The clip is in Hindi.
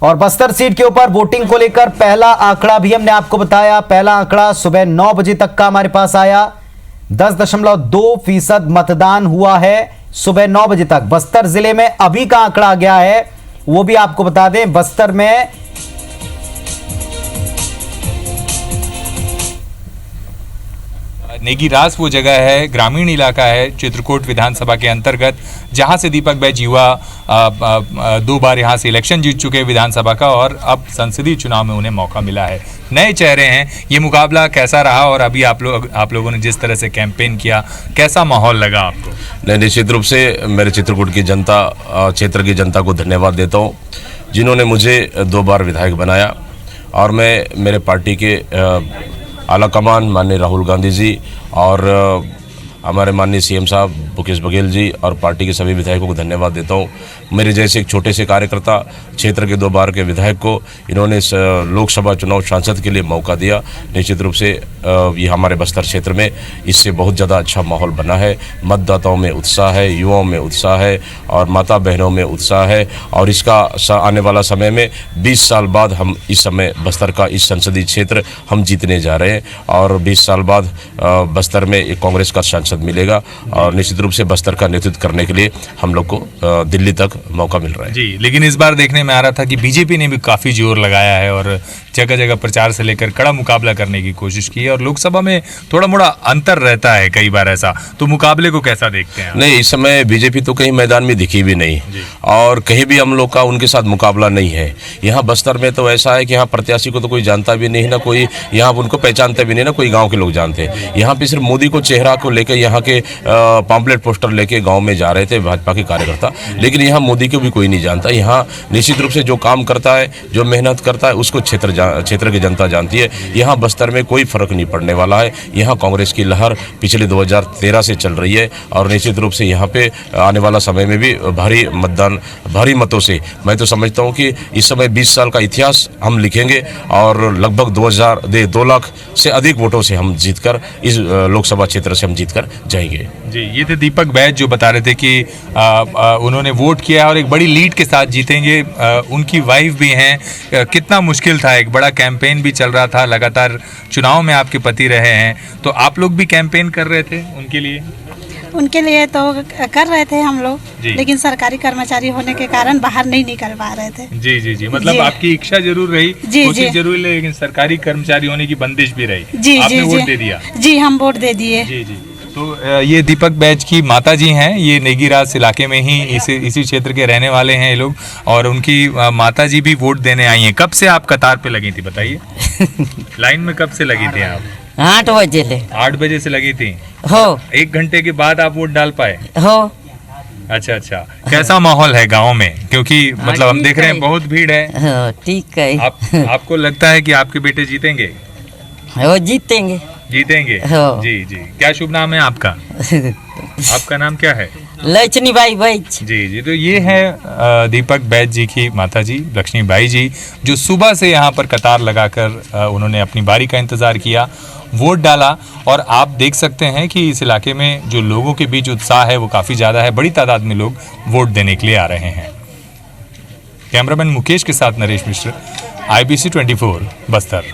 और बस्तर सीट के ऊपर वोटिंग को लेकर पहला आंकड़ा भी हमने आपको बताया। पहला आंकड़ा सुबह 9 बजे तक का हमारे पास आया। 10.2% मतदान हुआ है सुबह 9 बजे तक। बस्तर जिले में अभी का आंकड़ा आ गया है, वो भी आपको बता दें। बस्तर में नेगीरास वो जगह है, ग्रामीण इलाका है चित्रकूट विधानसभा के अंतर्गत, जहां से दीपक बैज युवा 2 बार यहां से इलेक्शन जीत चुके हैं विधानसभा का, और अब संसदीय चुनाव में उन्हें मौका मिला है। नए चेहरे हैं। ये मुकाबला कैसा रहा, और अभी आप लोगों ने जिस तरह से कैंपेन किया, कैसा माहौल लगा आपको? नहीं, निश्चित रूप से मेरे चित्रकूट की जनता, क्षेत्र की जनता को धन्यवाद देता हूँ, जिन्होंने मुझे 2 बार विधायक बनाया। और मैं मेरे पार्टी के आला कमान माननीय राहुल गांधी जी और हमारे माननीय सीएम साहब मुकेश बघेल जी और पार्टी के सभी विधायकों को धन्यवाद देता हूं। मेरे जैसे एक छोटे से कार्यकर्ता, क्षेत्र के 2 बार के विधायक को इन्होंने लोकसभा चुनाव सांसद के लिए मौका दिया। निश्चित रूप से ये हमारे बस्तर क्षेत्र में इससे बहुत ज़्यादा अच्छा माहौल बना है। मतदाताओं में उत्साह है, युवाओं में उत्साह है और माता बहनों में उत्साह है। और इसका आने वाला समय में 20 साल बाद हम इस समय बस्तर का इस संसदीय क्षेत्र हम जीतने जा रहे हैं, और 20 साल बाद बस्तर में एक कांग्रेस का सांसद मिलेगा, और निश्चित रूप से बस्तर का नेतृत्व करने के लिए हम लोग को दिल्ली तक मौका मिल रहा है जी। लेकिन इस बार देखने में आ रहा था कि बीजेपी ने भी काफ़ी जोर लगाया है और जगह जगह प्रचार से लेकर कड़ा मुकाबला करने की कोशिश की है, और लोकसभा में थोड़ा मोड़ा अंतर रहता है कई बार ऐसा। तो मुकाबले को कैसा देखते हैं? नहीं, इस समय बीजेपी तो कहीं मैदान में दिखी भी नहीं, और कहीं भी हम लोग का उनके साथ मुकाबला नहीं है। यहाँ बस्तर में तो ऐसा है कि यहाँ प्रत्याशी को तो कोई जानता भी नहीं, ना कोई यहाँ उनको पहचानते भी नहीं, ना कोई गाँव के लोग जानते। यहाँ पे सिर्फ मोदी को चेहरा को लेकर यहाँ के पॉम्पलेट पोस्टर लेके गाँव में जा रहे थे भाजपा के कार्यकर्ता, लेकिन यहाँ मोदी को भी कोई नहीं जानता। यहाँ निश्चित रूप से जो काम करता है, जो मेहनत करता है, उसको क्षेत्र की जनता जानती है। यहाँ बस्तर में कोई फर्क नहीं पड़ने वाला है। यहाँ कांग्रेस की लहर पिछले 2013 से चल रही है, और निश्चित रूप से यहाँ पे आने वाला समय में भी भारी मतों से मैं तो समझता हूँ कि इस समय 20 साल का इतिहास हम लिखेंगे, और लगभग 2 लाख से अधिक वोटों से हम जीतकर इस लोकसभा क्षेत्र से हम जीतकर जाएंगे जी। ये थे दीपक बैज जो बता रहे थे कि उन्होंने वोट किया और एक बड़ी लीड के साथ जीतेंगे। उनकी वाइफ भी हैं। कितना मुश्किल था, एक बड़ा कैंपेन भी चल रहा था, लगातार चुनाव में आपके पति रहे हैं, तो आप लोग भी कैंपेन कर रहे थे उनके लिए? उनके लिए तो कर रहे थे हम लोग, लेकिन सरकारी कर्मचारी होने के कारण बाहर नहीं निकल पा रहे थे। जी जी जी। मतलब जी। आपकी इच्छा जरूर रही, कोशिश जरूर, लेकिन सरकारी कर्मचारी होने की बंदिश भी रही। जी आपने वोट दे दिया? जी, हम वोट दे दिए। जी जी। तो ये दीपक बैज की माता जी हैं, ये नेगीरास इलाके में ही इसी क्षेत्र के रहने वाले हैं ये लोग, और उनकी माता जी भी वोट देने आई हैं। कब से आप कतार पे लगी थी, बताइए? लाइन में कब से लगी थी आप? 8 बजे ले। 8 बजे से लगी थी हो। 1 घंटे के बाद आप वोट डाल पाए? हो। अच्छा अच्छा। कैसा माहौल है गांव में? क्योंकि मतलब हम देख रहे हैं बहुत भीड़ है। ठीक है। आपको लगता है कि आपके बेटे जीतेंगे? वो जीतेंगे। जीतेंगे? जी जी। क्या शुभ नाम है आपका? आपका नाम क्या है? लक्ष्मी बाई बैज। जी जी। तो ये है दीपक बैज जी की माता जी लक्ष्मी बाई जी, जो सुबह से यहाँ पर कतार लगाकर उन्होंने अपनी बारी का इंतजार किया, वोट डाला, और आप देख सकते हैं कि इस इलाके में जो लोगों के बीच उत्साह है वो काफ़ी ज़्यादा है। बड़ी तादाद में लोग वोट देने के लिए आ रहे हैं। कैमरामैन मुकेश के साथ नरेश मिश्र, IBC 24 बस्तर।